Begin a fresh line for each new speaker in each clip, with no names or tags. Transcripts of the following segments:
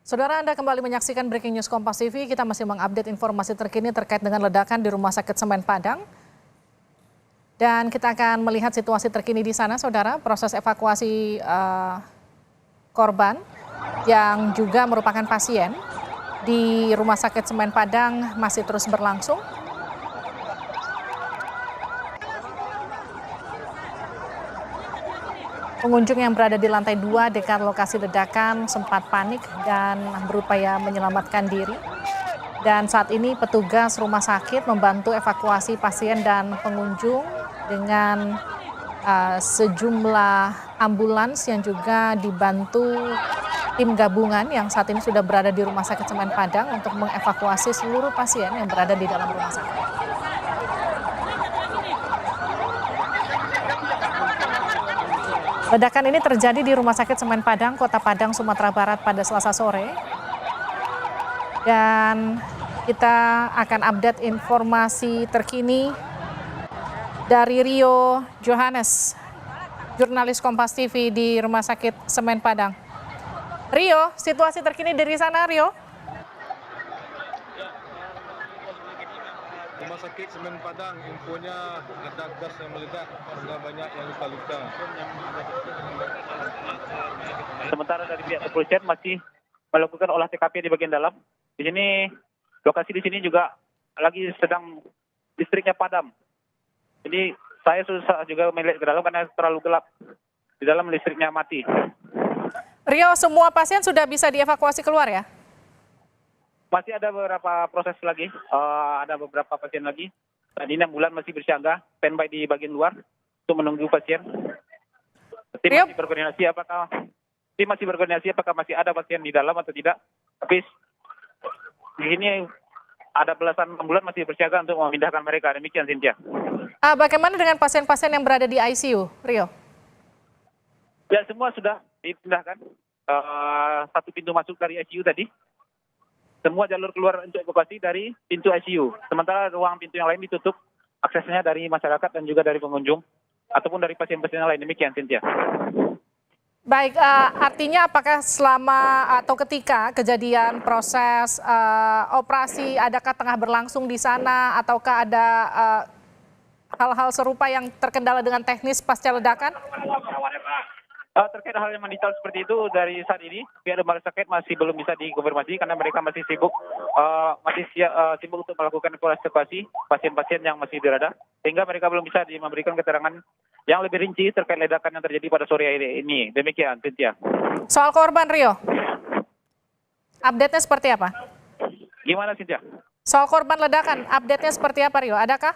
Saudara, Anda kembali menyaksikan Breaking News Kompas TV. Kita masih mengupdate informasi terkini terkait dengan ledakan di Rumah Sakit Semen Padang. Dan kita akan melihat situasi terkini di sana, saudara. Proses evakuasi korban yang juga merupakan pasien di Rumah Sakit Semen Padang masih terus berlangsung. Pengunjung yang berada di lantai 2 dekat lokasi ledakan sempat panik dan berupaya menyelamatkan diri. Dan saat ini petugas rumah sakit membantu evakuasi pasien dan pengunjung dengan sejumlah ambulans yang juga dibantu tim gabungan yang saat ini sudah berada di Rumah Sakit Semen Padang untuk mengevakuasi seluruh pasien yang berada di dalam rumah sakit. Ledakan ini terjadi di Rumah Sakit Semen Padang, Kota Padang, Sumatera Barat pada Selasa sore. Dan kita akan update informasi terkini dari Rio Johannes, jurnalis Kompas TV di Rumah Sakit Semen Padang. Rio, situasi terkini dari sana, Rio?
Rumah Sakit Semen Padang, infonya ada gas yang meledak sehingga banyak yang luka-luka.
Sementara dari pihak kepolisian masih melakukan olah TKP di bagian dalam. Di sini, lokasi di sini juga lagi sedang listriknya padam. Jadi saya susah juga melihat ke dalam karena terlalu gelap. Di dalam listriknya mati.
Rio, semua pasien sudah bisa dievakuasi keluar ya?
Masih ada beberapa proses lagi, ada beberapa pasien lagi. Saat ini ambulan masih bersiaga, standby di bagian luar untuk menunggu pasien. Tim masih berkoordinasi apakah masih ada pasien di dalam atau tidak. Tapi di sini ada belasan ambulan masih bersiaga untuk memindahkan mereka. Demikian, Cynthia.
Bagaimana dengan pasien-pasien yang berada di ICU, Rio?
Ya, semua sudah dipindahkan. Satu pintu masuk dari ICU tadi. Semua jalur keluar untuk evakuasi dari pintu ICU. Sementara ruang pintu yang lain ditutup aksesnya dari masyarakat dan juga dari pengunjung ataupun dari pasien-pasien yang lain. Demikian, Cynthia.
Baik, artinya apakah selama atau ketika kejadian proses operasi, adakah tengah berlangsung di sana ataukah ada hal-hal serupa yang terkendala dengan teknis pasca ledakan?
Terkait hal yang mendetail seperti itu dari saat ini pihak rumah sakit masih belum bisa dikonfirmasi karena mereka masih sibuk sibuk untuk melakukan evakuasi pasien-pasien yang masih berada sehingga mereka belum bisa memberikan keterangan yang lebih rinci terkait ledakan yang terjadi pada sore hari ini. Demikian, Cynthia.
Soal korban, Rio, update-nya seperti apa?
Gimana, Cynthia?
Soal korban ledakan, update-nya seperti apa, Rio? Adakah?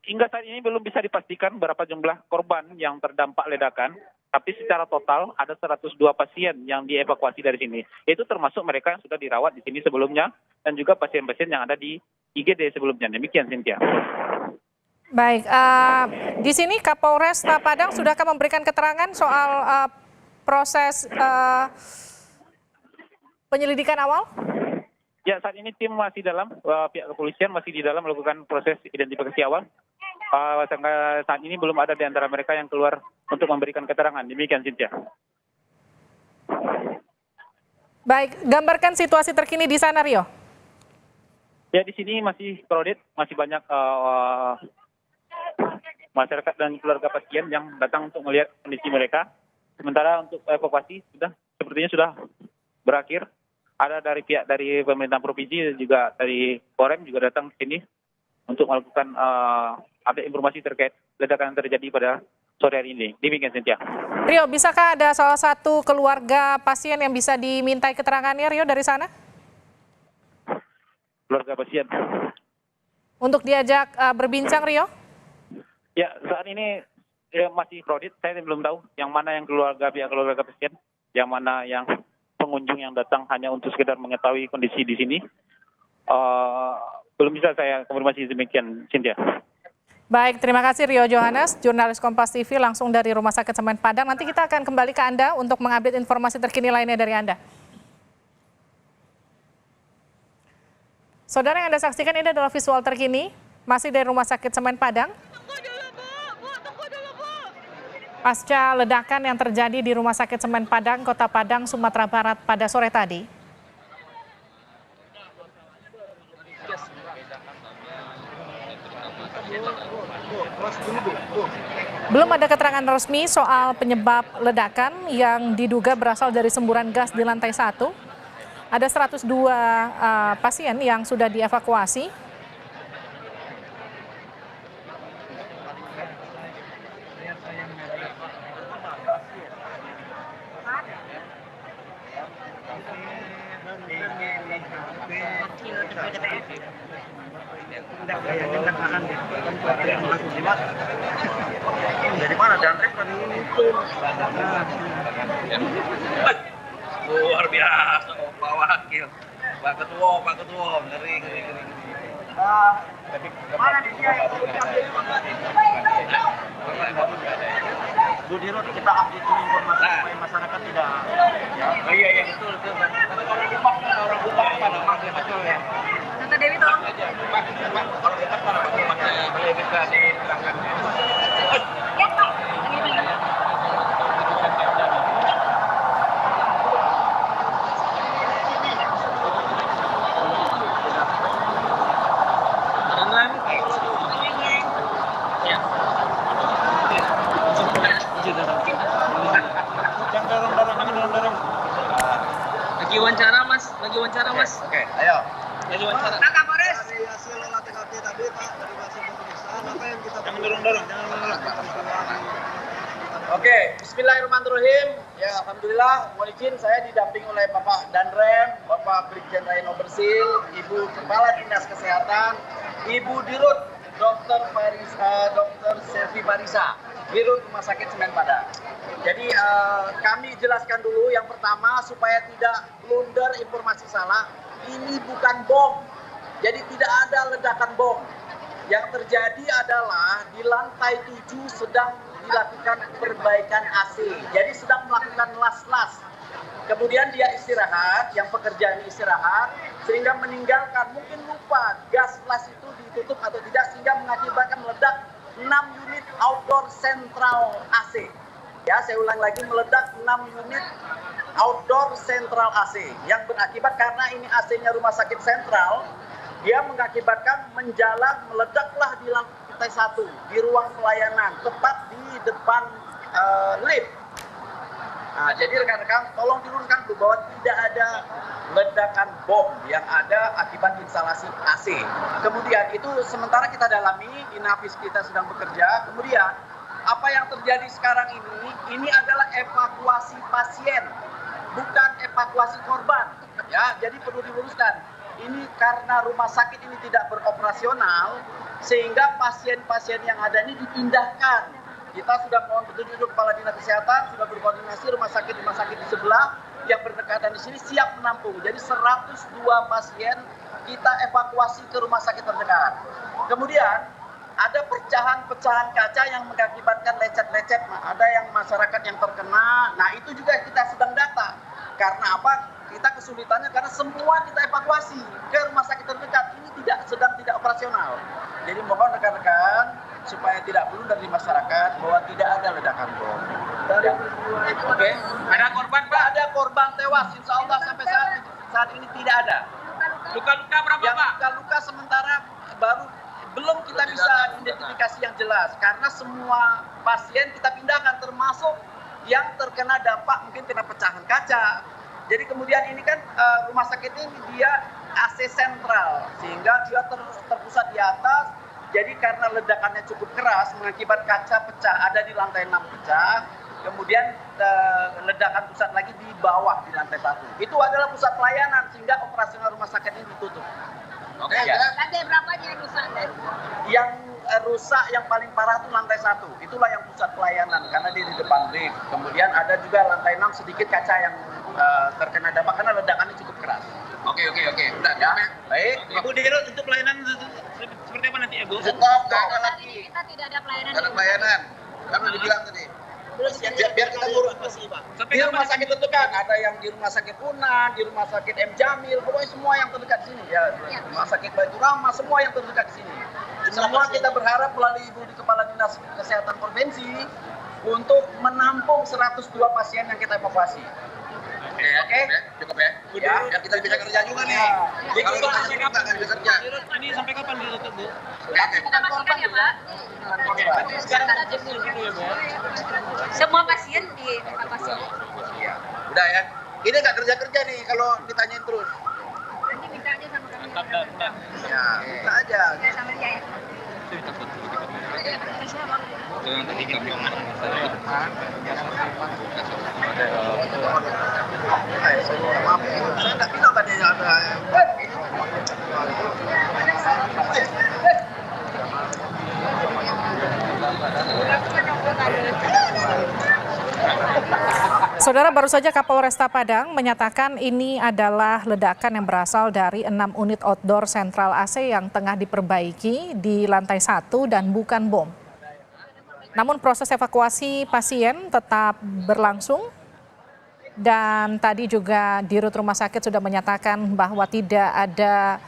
Hingga saat ini belum bisa dipastikan berapa jumlah korban yang terdampak ledakan, tapi secara total ada 102 pasien yang dievakuasi dari sini. Itu termasuk mereka yang sudah dirawat di sini sebelumnya dan juga pasien-pasien yang ada di IGD sebelumnya. Demikian, Cynthia.
Baik, di sini Kapolres Padang sudahkah memberikan keterangan soal proses penyelidikan awal?
Ya, saat ini tim masih dalam, pihak kepolisian masih di dalam melakukan proses identifikasi awal. Sampai saat ini belum ada di antara mereka yang keluar untuk memberikan keterangan. Demikian, Cynthia.
Baik, gambarkan situasi terkini di sana, Rio.
Ya, di sini masih crowded, masih banyak masyarakat dan keluarga pasien yang datang untuk melihat kondisi mereka. Sementara untuk evakuasi sepertinya sudah berakhir. Ada dari pihak dari pemerintah provinsi juga dari Korem juga datang ke sini untuk melakukan update informasi terkait ledakan yang terjadi pada sore hari ini. Demikian, Cynthia.
Rio, bisakah ada salah satu keluarga pasien yang bisa dimintai keterangannya, Rio, dari sana?
Keluarga pasien.
Untuk diajak berbincang, Rio?
Ya, saat ini masih crowded. Saya belum tahu yang mana yang pihak keluarga pasien, yang mana yang pengunjung yang datang hanya untuk sekedar mengetahui kondisi di sini. Belum bisa saya konfirmasi demikian, Cynthia.
Baik, terima kasih Rio Johannes, jurnalis Kompas TV langsung dari Rumah Sakit Semen Padang. Nanti kita akan kembali ke Anda untuk mengupdate informasi terkini lainnya dari Anda. Saudara, yang Anda saksikan ini adalah visual terkini, masih dari Rumah Sakit Semen Padang. pasca ledakan yang terjadi di Rumah Sakit Semen Padang, Kota Padang, Sumatera Barat pada sore tadi. Belum ada keterangan resmi soal penyebab ledakan yang diduga berasal dari semburan gas di lantai 1. Ada 102 pasien yang sudah dievakuasi.
Dari mana Danrem kan ini? Luar biasa, Pak Wakil, Pak Ketua, ngeri. Mana dia? Dudiro kita update ini informasi supaya masyarakat tidak. Oh iya betul. Karena kalau di Pak orang Bupati pada masih betul ya.
Tante Dewi tolong.
Kalau kita pada boleh bisa diterangkan.
Ya Pak. Lagi wawancara mas.
Oke, ayo.
Lagi wawancara. Nah, Kapolres.
Dari hasil olah TKP tadi Pak, dari hasil pemeriksaan apa yang kita
Jangan dorong. Oke, bismillahirrahmanirrahim. Ya, alhamdulillah, mohon izin saya didampingi oleh Bapak Danrem, Bapak Brigjen Raino Bersil, Ibu Kepala Dinas Kesehatan, Ibu Dirut Dr. Selvi Marisa, Dirut Rumah Sakit Semen Padang. Jadi kami jelaskan dulu yang pertama supaya tidak blunder informasi salah, ini bukan bom. Jadi tidak ada ledakan bom. Yang terjadi adalah di lantai 7 sedang dilakukan perbaikan AC. Jadi sedang melakukan las-las. Kemudian dia istirahat, yang pekerjaan istirahat, sehingga meninggalkan, mungkin lupa gas las itu ditutup atau tidak, sehingga mengakibatkan meledak 6 unit outdoor central AC. Ya, saya ulang lagi, meledak 6 unit outdoor central AC yang berakibat karena ini AC-nya rumah sakit sentral, dia mengakibatkan menjalar, meledaklah di lantai 1 di ruang pelayanan, tepat di depan lift. Nah, jadi rekan-rekan tolong dirunkan dulu bahwa tidak ada ledakan bom yang ada akibat instalasi AC. Kemudian itu sementara kita dalami, Inafis kita sedang bekerja. Kemudian apa yang terjadi sekarang ini adalah evakuasi pasien, bukan evakuasi korban. Ya, jadi perlu diluruskan. Ini karena rumah sakit ini tidak beroperasional, sehingga pasien-pasien yang ada ini dipindahkan. Kita sudah mohon petunjuk Kepala Dinas Kesehatan, sudah berkoordinasi rumah sakit di sebelah yang berdekatan di sini siap menampung. Jadi 102 pasien kita evakuasi ke rumah sakit terdekat. Kemudian ada pecahan-pecahan kaca yang mengakibatkan lecet-lecet. Nah, ada yang masyarakat yang terkena. Nah, itu juga kita sedang data. Karena apa? Kita kesulitannya karena semua kita evakuasi ke rumah sakit terdekat. Ini sedang tidak operasional. Jadi mohon rekan-rekan supaya tidak blunder dari masyarakat bahwa tidak ada ledakan bom. Ya. Oke. Ada korban Pak? Ada korban tewas. Insya Allah sampai saat ini tidak ada.
Luka-luka berapa
Yang
Pak?
luka-luka sementara belum kita bisa identifikasi yang jelas karena semua pasien kita pindahkan termasuk yang terkena dampak mungkin kena pecahan kaca. Jadi kemudian ini kan rumah sakit ini dia AC sentral sehingga dia terpusat di atas. Jadi karena ledakannya cukup keras mengakibat kaca pecah, ada di lantai 6 pecah. Kemudian ledakan pusat lagi di bawah di lantai 1. Itu adalah pusat pelayanan sehingga operasional rumah sakit ini ditutup.
Oke.
Ya.
Lantai berapa yang rusak?
Yang rusak yang paling parah itu lantai 1. Itulah yang pusat pelayanan karena di depan lift. Kemudian ada juga lantai 6 sedikit kaca yang terkena dampak karena ledakannya cukup keras.
Oke.
Udah ya. Baik.
Ibu Dirut untuk pelayanan seperti apa nanti Ibu?
Stop, nggak ada lagi.
Kita tidak ada pelayanan.
Nggak ada pelayanan. Kan udah dibilang tadi. Biar kita ngurus. Di rumah sakit terdekat, ada yang di rumah sakit Unan, di rumah sakit M Jamil, pokoknya semua yang terdekat di sini ya. Rumah sakit Baitur Rahmah, semua yang terdekat di sini. Semua kita berharap melalui Ibu di Kepala Dinas Kesehatan Provinsi untuk menampung 102 pasien yang kita evakuasi. Oke?
Cukup ya.
Ya.
Biar kita bisa kerja juga nih.
Ya.
Kalau kita nggak bisa kerja.
Ini sampai kapan ditutup, Bu?
Kita masukkan ya, Pak.
Oke, berarti sekarang aja dulu ya, Bu.
Semua pasien dievakuasi.
Iya. Udah ya. Ini nggak kerja nih kalau ditanyain terus.
Nanti minta aja sama kami.
Ya, minta aja.
Sama dia ya.
Maaf, saya nggak bilang tadi ada.
Saudara, baru saja Kapolresta Padang menyatakan ini adalah ledakan yang berasal dari 6 unit outdoor sentral AC yang tengah diperbaiki di lantai 1 dan bukan bom. Namun proses evakuasi pasien tetap berlangsung dan tadi juga Dirut Rumah Sakit sudah menyatakan bahwa tidak ada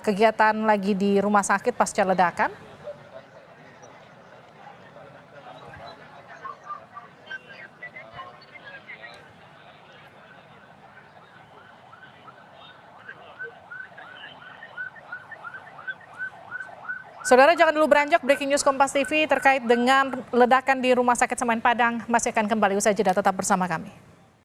kegiatan lagi di rumah sakit pasca ledakan. Saudara, jangan dulu beranjak, breaking news Kompas TV terkait dengan ledakan di Rumah Sakit Semen Padang masih akan kembali usai jeda, tetap bersama kami.